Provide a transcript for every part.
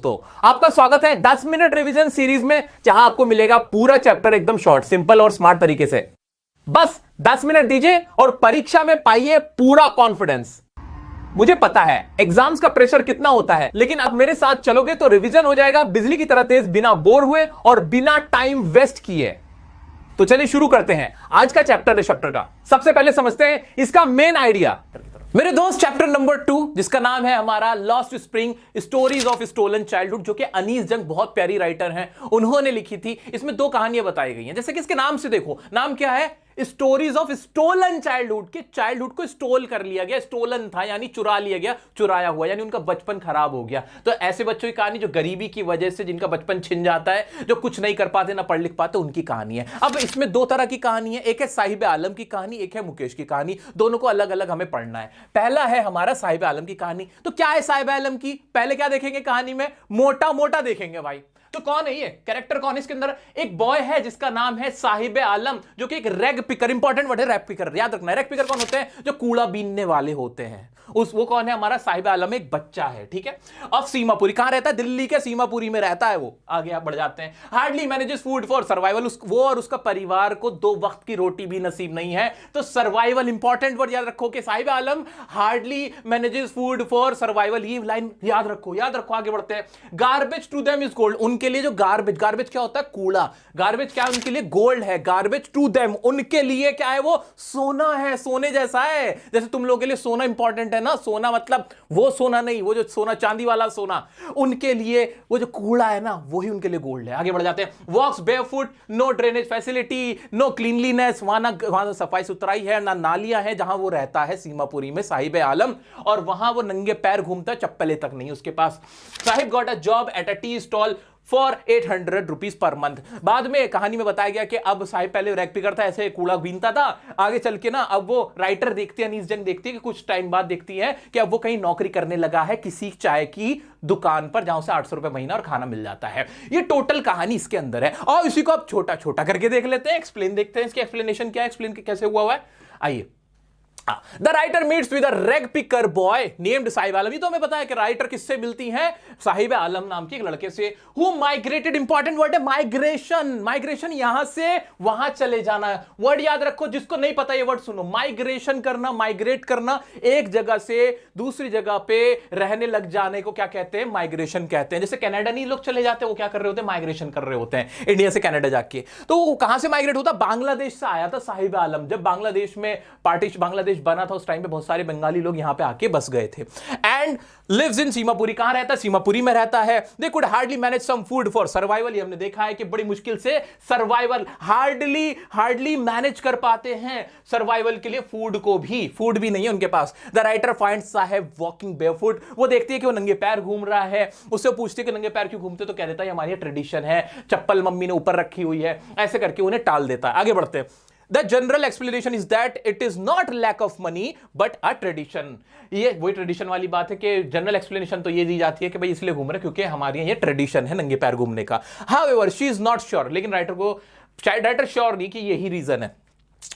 दोस्तों, आपका स्वागत है 10 मिनट रिवीजन सीरीज में, जहां आपको मिलेगा पूरा चैप्टर एकदम शॉर्ट, सिंपल और स्मार्ट तरीके से। बस 10 मिनट दीजिए और परीक्षा में पाइए पूरा कॉन्फिडेंस। मुझे पता है एग्जाम्स का प्रेशर कितना होता है, लेकिन अब मेरे साथ चलोगे तो रिवीजन हो जाएगा बिजली की तरह तेज, बिना बोर हुए और बिना टाइम वेस्ट किए। तो चलिए शुरू करते हैं आज का चैप्टर का। सबसे पहले समझते हैं इसका मेन आइडिया। मेरे दोस्त, चैप्टर नंबर 2 जिसका नाम है हमारा Lost Spring, Stories of Stolen Childhood, जो कि अनीस जंग बहुत प्यारी राइटर हैं, उन्होंने लिखी थी। इसमें 2 कहानियां बताई गई हैं। जैसे कि इसके नाम से देखो, नाम क्या है? स्टोरीज ऑफ स्टोलन चाइल्डहुड, के चाइल्डहुड को स्टोल कर लिया गया। स्टोलन था यानी चुरा लिया गया, चुराया हुआ, यानी उनका बचपन खराब हो गया। तो ऐसे बच्चों की कहानी जो गरीबी की वजह से जिनका बचपन छिन जाता है, जो कुछ नहीं कर पाते, ना पढ़ लिख पाते, उनकी कहानी है। अब इसमें 2 तरह की कहानी है, एक है साहिब आलम की कहानी, एक है मुकेश की कहानी। दोनों को अलग अलग हमें पढ़ना है। पहला है हमारा साहिब आलम की कहानी। तो क्या है साहिब आलम की? पहले क्या देखेंगे कहानी में? मोटा मोटा देखेंगे भाई। तो कौन है ये कैरेक्टर? कौन है इसके अंदर? एक बॉय है जिसका नाम है साहिब आलम, जो कि एक रैग पिकर, इंपॉर्टेंट वर्ड है रैग पिकर, याद रखना है। रैग पिकर कौन होते हैं? जो कूड़ा बीनने वाले होते हैं। वो कौन है? हमारा साहिब आलम एक बच्चा है, ठीक है। अब सीमापुरी कहां रहता है? दिल्ली के सीमापुरी में रहता है वो। आगे आप बढ़ जाते हैं। Hardly manages food for survival, वो और उसका परिवार को 2 वक्त की रोटी भी नसीब नहीं है। तो सर्वाइवल, इंपॉर्टेंट वर्ड याद रखो कि Sahib Alam hardly manages food for survival, ये लाइन याद रखो, याद रखो। आगे बढ़ते हैं। Garbage to them is gold, उनके लिए जो गार्बेज क्या होता है? कूड़ा। गार्बेज क्या है उनके लिए? गोल्ड है। गार्बेज टू देम, उनके लिए क्या है? वो सोना है, सोने जैसा है। जैसे तुम लोगों के लिए सोना इंपॉर्टेंट है ना, सोना मतलब वो सोना नहीं, वो जो सोना चांदी वाला सोना, उनके लिए वो जो कूड़ा है ना, वही उनके लिए गोल्ड है। आगे बढ़ जाते हैं। Walks barefoot, no drainage facility, no cleanliness, वहां सफाई सुथराई है ना, नालियां हैं जहां वो रहता है सीमापुरी में साहिब आलम, और वहां वो नंगे पैर घूमता है, चप्पलें तक नहीं उसके पास। Sahib got a job at a tea stall for 800 rupees per month. बाद में कहानी में बताया गया कि अब साहिब पहले रैग पिकर था, ऐसे कूड़ा बीनता था। आगे चल के ना अब वो राइटर देखती है, अनीस जंग देखती है कि कुछ टाइम बाद देखती है कि अब वो कहीं नौकरी करने लगा है किसी चाय की दुकान पर, जहां से 800 रुपए महीना और खाना मिल जाता है। ये टोटल कहानी इसके अंदर है। और इसी को आप छोटा छोटा करके देख लेते हैं, एक्सप्लेन देखते हैं, इसकी एक्सप्लेनेशन क्या है, एक्सप्लेन कैसे हुआ है। आइए। The writer meets with a rag picker boy named Sahib आलम। ये तो हमें पता है कि राइटर किससे मिलती है? साहिब आलम नाम के एक लड़के से। Who migrated, इंपॉर्टेंट वर्ड है माइग्रेशन। माइग्रेशन यहां से वहां चले जाना। वर्ड याद रखो, जिसको नहीं पता ये वर्ड सुनो। माइग्रेशन करना, माइग्रेट करना, एक जगह से दूसरी जगह पे रहने लग जाने को क्या कहते हैं? माइग्रेशन कहते हैं। जैसे कनाडा नहीं लोग चले जाते, वो क्या कर रहे होते हैं? माइग्रेशन कर रहे होते हैं, इंडिया से कनाडा जाके। तो कहां से माइग्रेट होता? बांग्लादेश से आया था साहिब आलम। जब बांग्लादेश में बांग्लादेश बना था, उस टाइम पे बहुत सारे बंगाली लोग यहां पे आके बस गए थे। And lives in Seemapuri. कहां रहता है? सीमापुरी में रहता है। They could hardly manage some food for survival. ये हमने देखा है कि बड़ी मुश्किल से सर्वाइवल, हार्डली मैनेज कर पाते हैं सर्वाइवल के लिए। फूड भी नहीं है उनके पास। The writer finds Sahib walking barefoot. वो देखती है कि वो नंगे पैर घूम रहा है। उससे पूछती है कि नंगे पैर क्यों घूमते? तो कह देता है हमारी ट्रेडिशन है, चप्पल मम्मी ने ऊपर रखी हुई है। ऐसे करके उन्हें टाल देता है। आगे बढ़ते हैं। The general explanation is that it is not lack of money but a tradition। ये वही ट्रेडिशन वाली बात है कि जनरल एक्सप्लेनेशन तो ये दी जाती है कि भाई इसलिए घूम रहे क्योंकि हमारे यहाँ ये ट्रेडिशन है नंगे पैर घूमने का। However, she is not sure, लेकिन राइटर श्योर नहीं कि यही रीजन है।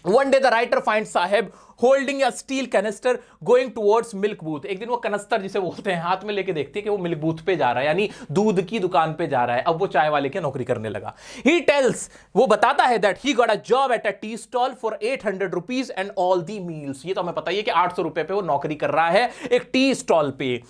One day the writer finds Sahib holding a steel canister going towards milk booth. एक दिन वो कनस्तर जिसे बोलते हैं हाथ में लेके देखती है कि वो मिल्क बूथ पे जा रहा है, यानी दूध की दुकान पे जा रहा है। अब वो चाय वाले की नौकरी करने लगा। ही टेल्स, वो बताता है that he got a job at a tea stall for 800 rupees and all the meals. ये तो हमें पता ही है कि 800 रुपए पे वो नौकरी कर रहा है एक टी स्टॉल पे।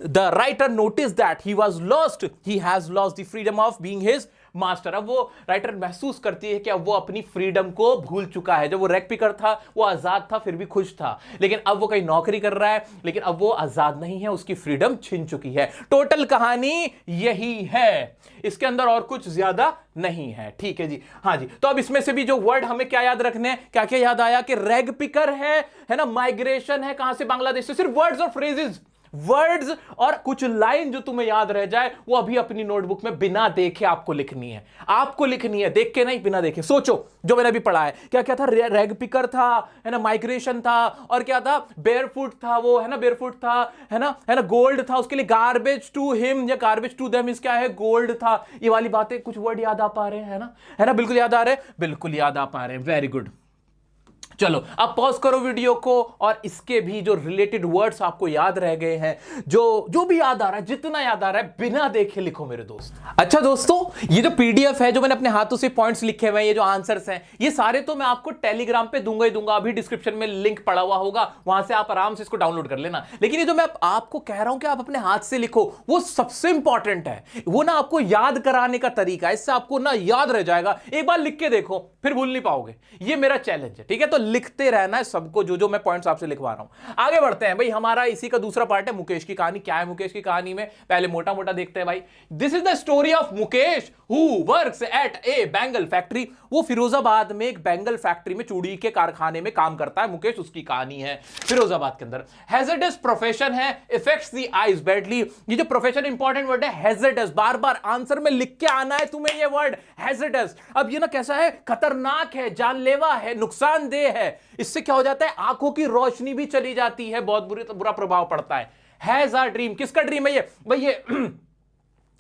The writer notice that he was lost, he has lost the freedom of being his master. अब वो राइटर महसूस करती है कि अब वो अपनी फ्रीडम को भूल चुका है। जब वो रैग पिकर था वो आजाद था, फिर भी खुश था, लेकिन अब वो कहीं नौकरी कर रहा है, लेकिन अब वो आजाद नहीं है, उसकी फ्रीडम छिन चुकी है। टोटल कहानी यही है, इसके अंदर और कुछ ज्यादा नहीं है। ठीक है जी, हाँ जी। तो अब इसमें से भी जो वर्ड हमें क्या याद रखने हैं, क्या क्या याद आया? कि रैग पिकर है ना, माइग्रेशन है, कहां से? बांग्लादेश से। सिर्फ वर्ड्स और फ्रेजेस, वर्ड्स और कुछ लाइन जो तुम्हें याद रह जाए वो अभी अपनी नोटबुक में बिना देखे आपको लिखनी है। आपको लिखनी है, देख के नहीं, बिना देखे। सोचो जो मैंने अभी पढ़ा है, क्या क्या था? रैग पिकर था, है ना, माइग्रेशन था, और क्या था? बेयरफुट था वो, है ना, बेयरफुट था, है ना, गोल्ड था उसके लिए। गार्बेज टू हिम या गार्बेज टू देम इस क्या है? गोल्ड था। ये वाली बातें, कुछ वर्ड याद आ पा रहे हैं? है ना, बिल्कुल याद आ रहे हैं, बिल्कुल याद आ पा रहे हैं। Very good. चलो अब पॉज करो वीडियो को और इसके भी जो रिलेटेड वर्ड्स आपको याद रह गए हैं, जो भी याद आ रहा है, जितना याद आ रहा है बिना देखे लिखो मेरे दोस्त। अच्छा दोस्तों, ये जो पीडीएफ है, जो मैंने अपने हाथों से पॉइंट्स लिखे हुए हैं, ये जो आंसर्स हैं, ये सारे तो मैं आपको टेलीग्राम पे दूंगा ही दूंगा। अभी डिस्क्रिप्शन में लिंक पड़ा हुआ होगा, वहां से आप आराम से इसको डाउनलोड कर लेना। लेकिन ये जो मैं आपको कह रहा हूं कि आप अपने हाथ से लिखो, वो सबसे इंपॉर्टेंट है। वो ना आपको याद कराने का तरीका है, इससे आपको ना याद रह जाएगा। एक बार लिख के देखो, फिर भूल नहीं पाओगे। ये मेरा चैलेंज है, ठीक है? तो लिखते रहना है सबको, जो मैं पॉइंट्स आपसे लिखवा रहा हूं। आगे बढ़ते हैं भाई, हमारा इसी का दूसरा पार्ट है मुकेश की कहानी। क्या है मुकेश की कहानी में, पहले मोटा मोटा देखते हैं भाई। This is the story of Mukesh who works at A bangle factory. वो फिरोजाबाद में एक बैंगल फैक्ट्री में, चूड़ी के कारखाने में काम करता है मुकेश। उसकी कहानी है फिरोजाबाद के अंदर। हैजर्डस प्रोफेशन है, इफेक्ट्स द आईज बैडली। ये जो प्रोफेशन इंपॉर्टेंट वर्ड है हैजर्डस, बार बार आंसर में लिख के आना है तुम्हें ये वर्ड हैजर्डस। अब ये ना कैसा है, खतरनाक है, जानलेवा है, नुकसानदेह है। इससे क्या हो जाता है, आंखों की रोशनी भी चली जाती है, बहुत बुरा प्रभाव पड़ता है। हैज अ ड्रीम, किसका ड्रीम है ये भाई? ये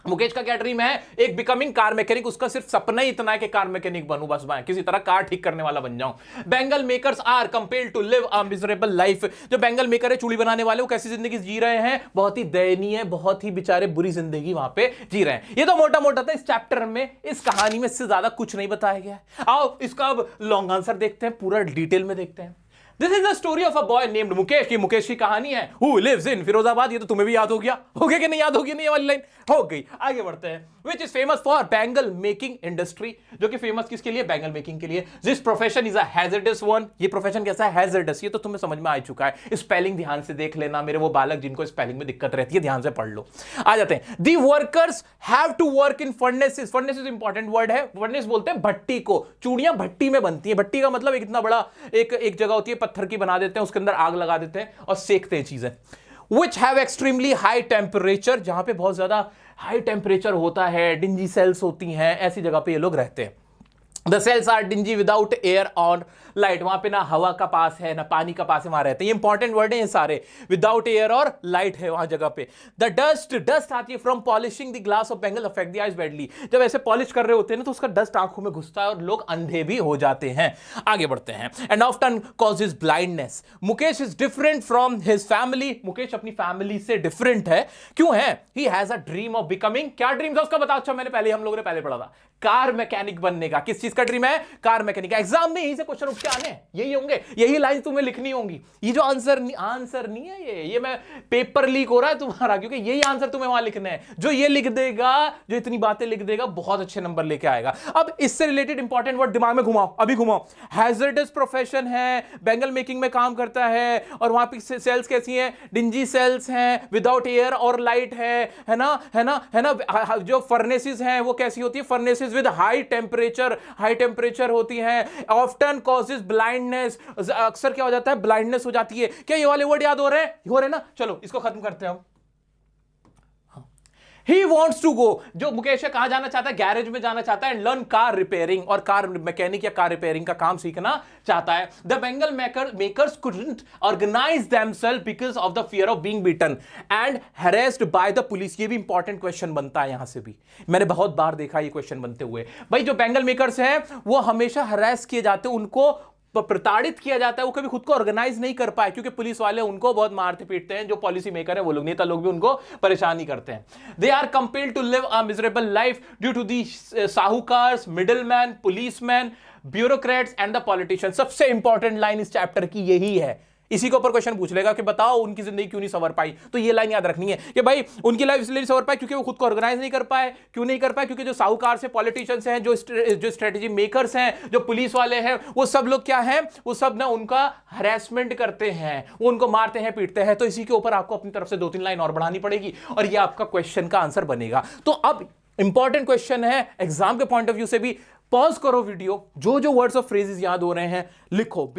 मुकेश का क्या ड्रीम है? एक बिकमिंग कार मैकेनिक। उसका सिर्फ सपना ही इतना है कि कार मैकेनिक बनूं, बस मैं किसी तरह कार ठीक करने वाला बन जाऊं। Bangle makers are compelled to live a miserable life. जो बैंगल मेकर है, चूड़ी बनाने वाले, वो कैसी जिंदगी जी रहे हैं? बहुत ही दयनीय, बहुत ही बेचारे बुरी जिंदगी वहां पे जी रहे हैं। ये तो मोटा मोटा था। इस चैप्टर में, इस कहानी में इससे ज्यादा कुछ नहीं बताया गया है। आओ इसका अब लॉन्ग आंसर देखते हैं, पूरा डिटेल में देखते हैं। This is the story of a boy named Mukesh. की मुकेश की कहानी है, हु लिव्स इन फिरोजाबाद। ये तो तुम्हें भी याद हो गया कि नहीं याद होगी? नहीं, ये वाली लाइन हो गई। आगे बढ़ते हैं। Which is famous for bangle making industry. जो कि फेमस किसके लिए? बैंगल मेकिंग के लिए। This profession is a hazardous one. ये प्रोफेशन कैसा है? हैजर्डस। ये तो तुम्हें समझ में आ चुका है। स्पेलिंग ध्यान से देख लेना, मेरे वो बालक जिनको स्पेलिंग में दिक्कत रहती है, ध्यान से पढ़ लो। आ जाते हैं। The workers have to work in furnaces. Furnaces important word है। फर्नेस बोलते हैं भट्टी को। चूड़ियां भट्टी में बनती है। भट्टी का मतलब एक इतना बड़ा एक जगह होती है, पत्थर की बना देते हैं, उसके अंदर आग लगा देते हैं और सेकते हैं चीजें। Which have extremely high temperature, जहां पे बहुत ज्यादा हाई टेम्परेचर होता है, डिंजी सेल्स होती हैं, ऐसी जगह पे ये लोग रहते हैं। The cells are dingy without air और लाइट। वहां पे ना हवा का पास है, ना पानी का पास है, वहां रहते हैं। ये इंपॉर्टेंट वर्ड है ये सारे। विदाउट एयर और लाइट है वहां जगह पे। द डस्ट आती है from polishing the glass of bangle affect the eyes badly. जब ऐसे पॉलिश कर रहे होते हैं ना, तो उसका डस्ट आंखों में घुसता है और लोग अंधे भी हो जाते हैं। आगे बढ़ते हैं। And often causes blindness. Mukesh is different from his family. Mukesh अपनी फैमिली से डिफरेंट है। क्यों है? He has a dream of becoming. क्या ड्रीम था उसका बताओ? अच्छा, हम लोगों ने पहले पढ़ा था, कार मैकेनिक बनने का। किस चीज का ड्रीम है? Car mechanic. एग्जाम में यही से क्वेश्चन उठ के आने, यही होंगे, यही लाइन तुम्हें लिखनी होंगी। ये जो आंसर नहीं है, ये मैं पेपर लीक हो रहा है तुम्हारा, क्योंकि यही आंसर तुम्हें वहां लिखना है। जो ये लिख देगा, जो इतनी बातें लिख देगा, बहुत अच्छे नंबर लेके आएगा। अब इससे रिलेटेड इंपॉर्टेंट वर्ड दिमाग में घुमाओ, अभी घुमाओ। हैजर्डस प्रोफेशन है, बैंगल मेकिंग में काम करता है, और वहां पे सेल्स कैसी हैं? डिंजी सेल्स हैं, विदाउट एयर और लाइट है ना। जो फर्नेसेस हैं वो कैसी होती है? फर्नेसेस विद हाई टेम्परेचर होती हैं। Often causes blindness. अक्सर क्या हो जाता है? ब्लाइंडनेस हो जाती है। क्या ये वाले वर्ड याद हो रहे हैं ना? चलो इसको खत्म करते हैं। He wants to go, जो मुकेश है, कहां जाना चाहता है? गैरेज में जाना चाहता है। लर्न कार रिपेयरिंग, और कार मैकेनिक या कार रिपेयरिंग का काम सीखना चाहता है। The bangle makers couldn't organize themselves because of the fear of being beaten and harassed by the police। ये भी इंपॉर्टेंट क्वेश्चन बनता है यहां से भी। मैंने बहुत बार देखा ये क्वेश्चन बनते हुए। भाई जो बैंगल मेकर्स हैं वो हमेशा हरास किए जाते हैं, उनको प्रताड़ित किया जाता है। वो कभी खुद को ऑर्गेनाइज नहीं कर पाए, क्योंकि पुलिस वाले उनको बहुत मारते पीटते हैं। जो पॉलिसी मेकर है वो लोग, नेता लोग भी उनको परेशान ही करते हैं। They are compelled to live a miserable life due to the sahukars, middleman, policeman, bureaucrats and the politician. सबसे इंपॉर्टेंट लाइन इस चैप्टर की यही है। इसी के ऊपर क्वेश्चन पूछ लेगा कि बताओ उनकी जिंदगी क्यों नहीं संवर पाई। तो ये लाइन याद रखनी है कि भाई उनकी लाइफ इसलिए संवर पाई क्योंकि वो खुद को ऑर्गेनाइज नहीं कर पाए। क्यों नहीं कर पाए? क्योंकि जो साहूकार से, पॉलिटिशियंस हैं, जो स्ट्रेटेजी मेकर्स हैं, जो पुलिस वाले हैं, वो सब लोग क्या हैं? वो सब ना उनका हरेसमेंट करते हैं, वो उनको मारते हैं, पीटते हैं। तो इसी के ऊपर आपको अपनी तरफ से 2-3 लाइन और बढ़ानी पड़ेगी, और ये आपका क्वेश्चन का आंसर बनेगा। तो अब इंपॉर्टेंट क्वेश्चन है एग्जाम के पॉइंट ऑफ व्यू से भी। पॉज करो वीडियो, जो वर्ड्स ऑफ फ्रेजेस याद हो रहे हैं लिखो बिना